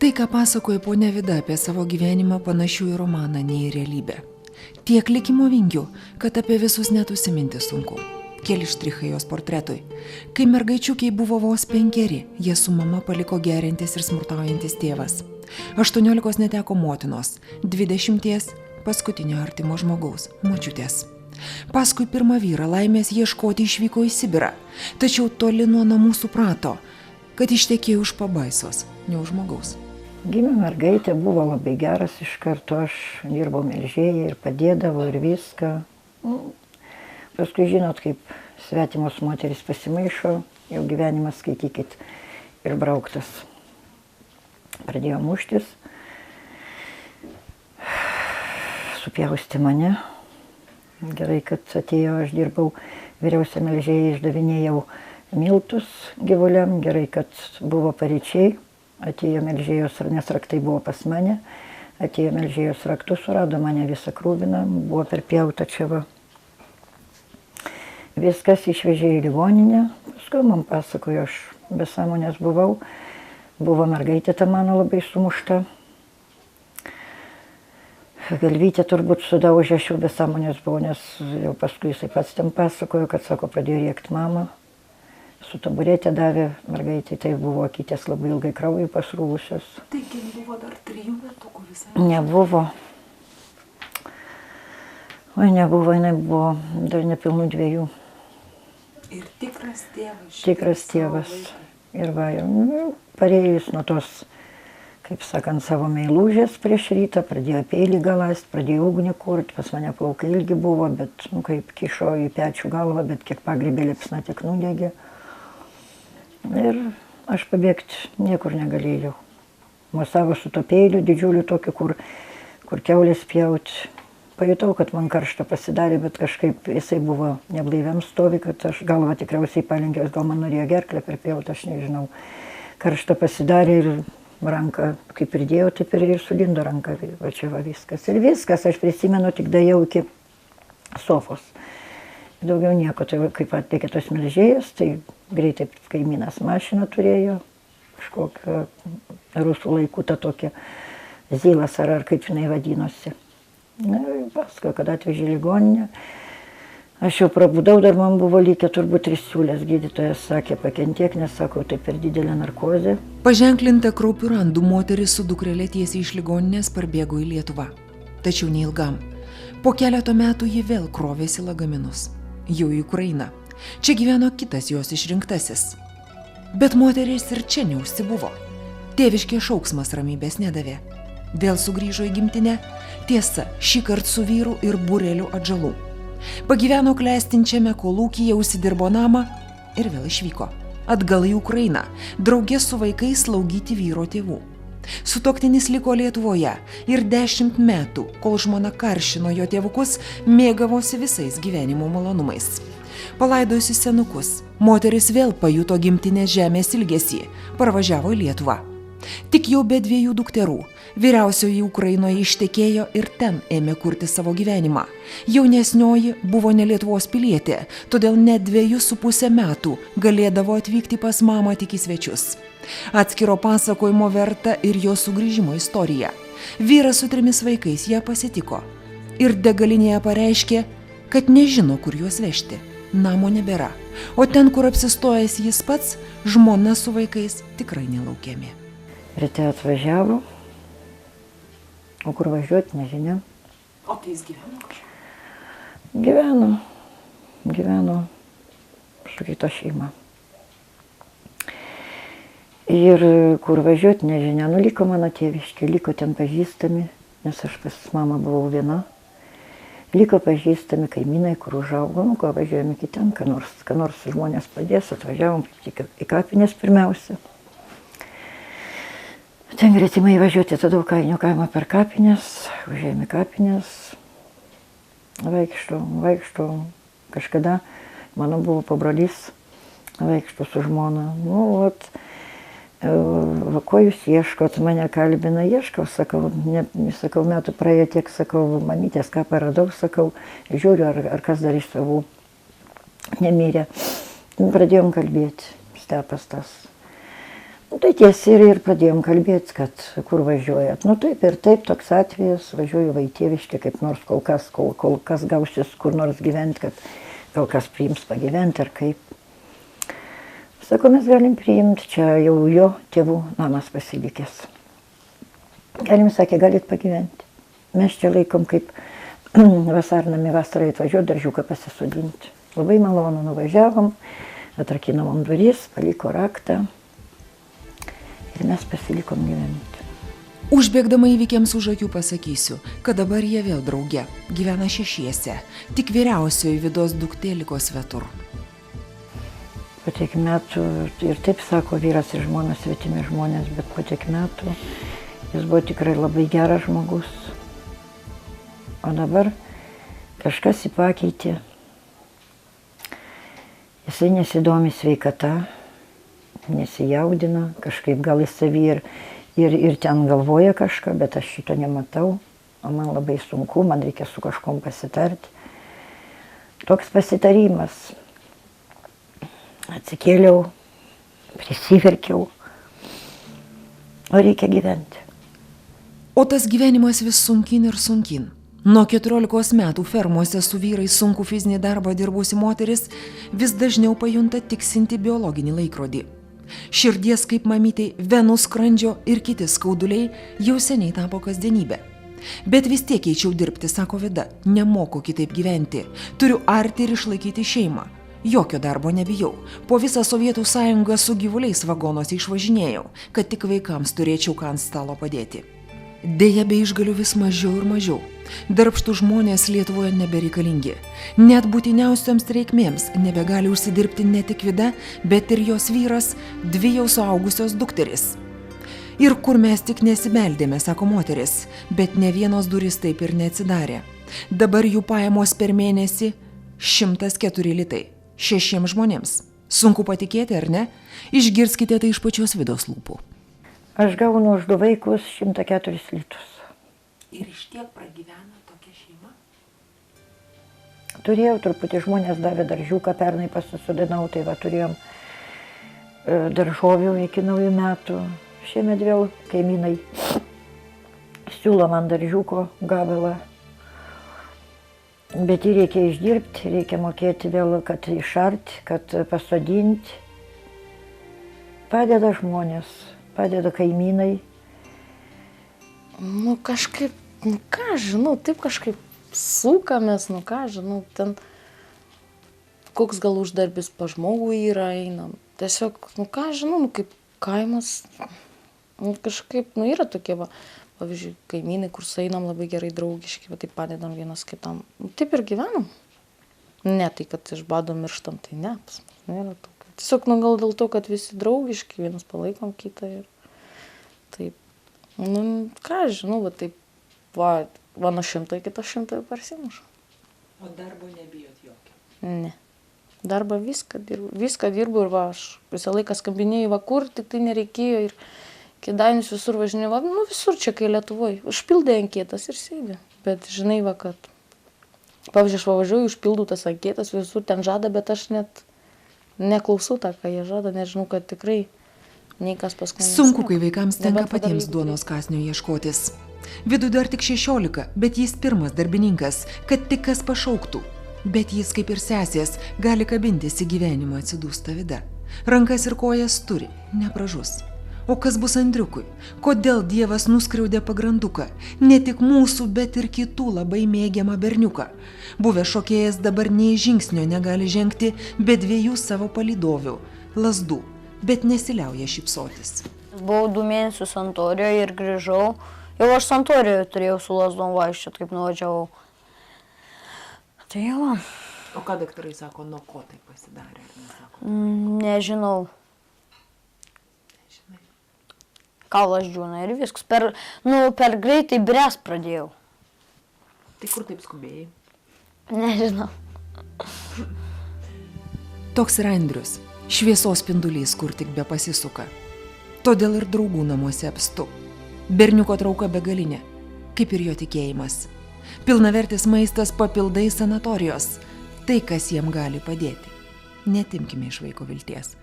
Tai, ką pasakoja ponia Vida apie savo gyvenimą, panašių į romaną, nei į realybę. Tiek likimo vingių, kad apie visus net užsiminti sunku. Keli štrichai jos portretui. Kai mergaičiukiai buvo vos 5, jie su mama paliko geriantis ir smurtaujantis tėvas. 18 neteko motinos, 20 paskutinio artimo žmogaus, močiutės. Paskui pirmą vyrą laimės ieškoti išvyko į Sibirą, tačiau toli nuo namų suprato, kad ištekėjo už pabaisos, ne už žmogaus. Gimė mergaitė, buvo labai geras iš karto, aš dirbau melžėją ir padėdavau ir viską. Paskui žinot, kaip svetimos moteris pasimaišo, jau gyvenimas, skaitykit, išbrauktas. Pradėjo muštis, supjausti mane. Gerai, kad atėjo, aš dirbau vyriausia melžėja, išdavinėjau miltus gyvuliam, gerai, kad buvo paryčiai. Atėjo melžėjos, nes raktai buvo pas mane, atėjo melžėjos raktus, surado mane visą krūviną, buvo perpjauta čia va. Viskas išvežė į ligoninę, paskui man pasakojo, aš be sąmonės buvau, buvo mergaitė ta mano labai sumušta. Galvytė turbūt sudaužė, aš jau be sąmonės buvau, nes jau paskui jisai pats ten pasakojo, kad sako, pradėjo rėkti mamą. Su taburetė davė mergaitė, tai buvo akytės labai ilgai kraujui pasrūvusios. Taigi buvo dar 3 metukų visai? Nebuvo. Oi, nebuvo, jinai buvo dar nepilnų 2. Ir tikras tėvas. Tikras tėvas. Ir va, parėjus nuo tos, kaip sakant, savo meilužės prieš rytą, pradėjo peilį galast, pradėjo ugnį kurt, pas mane plaukai ilgi buvo, bet, kaip kišo į pečių galvą, bet kiek pagrybė liepsna, tiek nudegė. Ir aš pabėgti niekur negalėjau. Mosavo su to peiliu didžiuliu tokiu, kur kiaulės pjauti. Pajutau, kad man karšta pasidarė, bet kažkaip jisai buvo neblaiviam stovi, kad aš galvą tikriausiai palenkiau, gal man norėjo gerklę perpjauti, aš nežinau. Karšta pasidarė ir ranką, kaip pridėjau, taip ir sulindo ranką, va čia va viskas. Ir viskas, aš prisimenu, tik dėjau iki sofos. Daugiau nieko, tai kaip atlikė tos melžėjas, tai greitai kaimynas mašiną turėjo, kažkokią rusų laikų tą tokią Zilas ar kaip jinai vadinosi. Na, paskui, kad atvežė ligoninę, aš jau prabudau, dar man buvo likę turbūt 3 siūlės, gydytojas sakė, pakentiek, nes sako, tai per didelė narkozė. Paženklinta kraupių randų moteris su dukrelė tiesiai iš ligoninės parbėgo į Lietuvą. Tačiau neilgam. Po keleto metų ji vėl krovėsi lagaminus. Jau į Ukrainą. Čia gyveno kitas jos išrinktasis. Bet moteris ir čia neužsibuvo. Tėviškė šauksmas ramybės nedavė. Vėl sugrįžo į gimtinę, tiesa, šįkart su vyru ir būreliu atžalų. Pagyveno klestinčiame kolūkyje, užsidirbo namą ir vėl išvyko. Atgal į Ukrainą, draugė su vaikais slaugyti vyro tėvų. Sutuoktinis liko Lietuvoje ir 10 metų, kol žmona karšino jo tėvukus, mėgavosi visais gyvenimo malonumais. Palaidojusi senukus, moteris vėl pajuto gimtinės žemės ilgesį, parvažiavo į Lietuvą. Tik jau be 2 dukterų, vyriausioji Ukrainoje ištekėjo ir ten ėmė kurti savo gyvenimą. Jaunesnioji buvo ne Lietuvos pilietė, todėl net 2,5 metų galėdavo atvykti pas mamą tik į svečius. Atskiro pasakojimo verta ir jo sugrįžimo istorija. Vyras su 3 vaikais ją pasitiko ir degalinėje pareiškė, kad nežino, kur juos vežti. Namo nebėra, o ten, kur apsistojęs jis pats, žmona su vaikais tikrai nelaukiami. Ryte atvažiavo, o kur važiuoti, nežinia. O tai jis gyveno kažkaip? Gyveno su kita šeima. Ir kur važiuoti, nežinia, liko mano tėviškė, liko ten pažįstami, nes aš pas mamą buvau viena. Liko pažįstami kaimynai, kur užaugo, ko važiuojame iki ten, ką nors žmonės padės, atvažiavom tik į kapinės pirmiausia. Ten greitimai važiuoti tada Kainio kaimą per kapinės, užėjome kapinės, vaikšto, kažkada mano buvo pabrolys, vaikšto su žmona. Ko jūs ieškot, mane kalbina, ieškau, sakau, metų praėjo tiek, sakau, mamytės ką paradau, sakau, žiūriu, ar kas dar iš savų nemirė. Pradėjom kalbėti, Stepas tas. Tai tiesiai ir pradėjom kalbėti, kad kur važiuojat. Nu taip ir taip, toks atvejas, važiuoju Vaitieviškį, kaip nors kol kas gausis kur nors gyventi, kad gal kas priims pagyventi ar kaip. Sako, mes galim priimti, čia jau jo tėvų namas pasilikęs. Galim, sakė, galit pagyventi. Mes čia laikom kaip vasarnami vasarai atvažiuoti, daržiuką pasisodinti. Labai malonu nuvažiavom, atrakinom duris, paliko raktą. Ir mes pasilikom gyventi. Užbėgdama įvykiams už akių pasakysiu, kad dabar jie vėl drauge, gyvena šešiese, tik vyriausioji Vidos duktė liko svetur. Po tiek metų, ir taip sako vyras ir žmona svetimi žmonės, bet po tiek metų jis buvo tikrai labai geras žmogus. O dabar kažkas jį pakeitė. Jisai nesidomi sveikata, nesijaudina, kažkaip gal į savį ir ten galvoja kažką, bet aš šito nematau. O man labai sunku, man reikia su kažkom pasitarti. Toks pasitarimas. Atsikėliau, prisiverkiau, o reikia gyventi. O tas gyvenimas vis sunkin ir sunkin. Nuo 14 metų fermose su vyrais sunku fizinį darbą dirbusi moteris vis dažniau pajunta tiksinti biologinį laikrodį. Širdies kaip mamytei, venų, skrandžio ir kiti skauduliai jau seniai tapo kasdienybė. Bet vis tiek eičiau dirbti, sako Vida, nemoku kitaip gyventi, turiu arti ir išlaikyti šeimą. Jokio darbo nebijau, po visą Sovietų sąjungą su gyvuliais vagonuose išvažinėjau, kad tik vaikams turėčiau ką ant stalo padėti. Deja, be išgalių vis mažiau ir mažiau. Darbštų žmonės Lietuvoje nebereikalingi. Net būtiniausioms reikmėms nebegali užsidirbti ne tik Vida, bet ir jos vyras, 2 jau suaugusios dukterys. Ir kur mes tik nesibeldėme, sako moteris, bet ne vienos durys taip ir neatsidarė. Dabar jų pajamos per mėnesį 104 litai. 6 žmonėms. Sunku patikėti, ar ne? Išgirskite tai iš pačios Vidos lūpų. Aš gaunu už 2 vaikus 104 litus. Ir iš tiek pragyvena tokia šeima? Turėjau truputį, žmonės davė daržiuką, pernai pasisodinau, tai va turėjom daržovių iki naujų metų. Šiemet vėl kaimynai siūlo man daržiuko gabalą. Bet jį reikia išdirbti, reikia mokėti vėl, kad išarti, kad pasodinti. Padeda žmonės, padeda kaimynai. Nu kažkaip, nu ką žinau, taip kažkaip sukamės, nu ką žinau, ten koks gal uždarbis pa žmogų yra, einam. Tiesiog, nu ką žinau, nu kaip kaimas, nu kažkaip, nu yra tokie va, pavyzdžiui, kaimynai, kur sueinam labai gerai draugiški, va taip padedam vienas kitam. Nu, taip ir gyvenam. Ne tai, kad iš bado mirštam, tai ne, pas mus nėra tokio. Tiesiog, nu gal dėl to, kad visi draugiški, vienas palaikom kitą ir taip. Nu, ką žinau, va taip, va nuo 100 iki 100 parsimuša. O darbo nebijot jokio? Ne. Darbą viską dirbu ir va, aš visą laiką skambinėjau, va kur, tik tai nereikėjo ir Kėdainius visur važinėjau, nu visur čia, kai Lietuvoje. Užpildė anketas ir sėdė. Bet žinai, va, kad, pavyzdžiui, aš važiuoju, užpildau tas anketas, visur ten žada, bet aš net neklausau tą, ką jie žada, nežinau, kad tikrai nei kas paskui. Sunku, kai vaikams tenka patiems duonos kąsnio ieškotis. Vidui dar tik 16, bet jis pirmas darbininkas, kad tik kas pašauktų. Bet jis, kaip ir sesės, gali kabintis į gyvenimą, atsidūsta Vida. Rankas ir kojas turi, nepražus. O kas bus Andriukui? Kodėl Dievas nuskriaudė pagranduką? Ne tik mūsų, bet ir kitų labai mėgiamą berniuką. Buvęs šokėjas dabar nei žingsnio negali žengti be 2 savo palydovių – lazdų, bet nesiliauja šypsotis. Buvau 2 mėnesius Santorijoje ir grįžau. Jau aš Santorijoje turėjau su lazdom vaikščioti, kaip nuvažiavau. Tai jau. O ką daktarai sako, nuo ko tai pasidarė? Nežinau. Kaulas džiūna ir viskas. Per greitai bręs pradėjau. Tai kur taip skubėjai? Nežinau. Toks ir Andrius. Šviesos spindulys, kur tik be pasisuka. Todėl ir draugų namuose apstu. Berniuko trauka begalinė, kaip ir jo tikėjimas. Pilnavertis maistas, papildai, sanatorijos. Tai, kas jiem gali padėti. Netimkime iš vaiko vilties.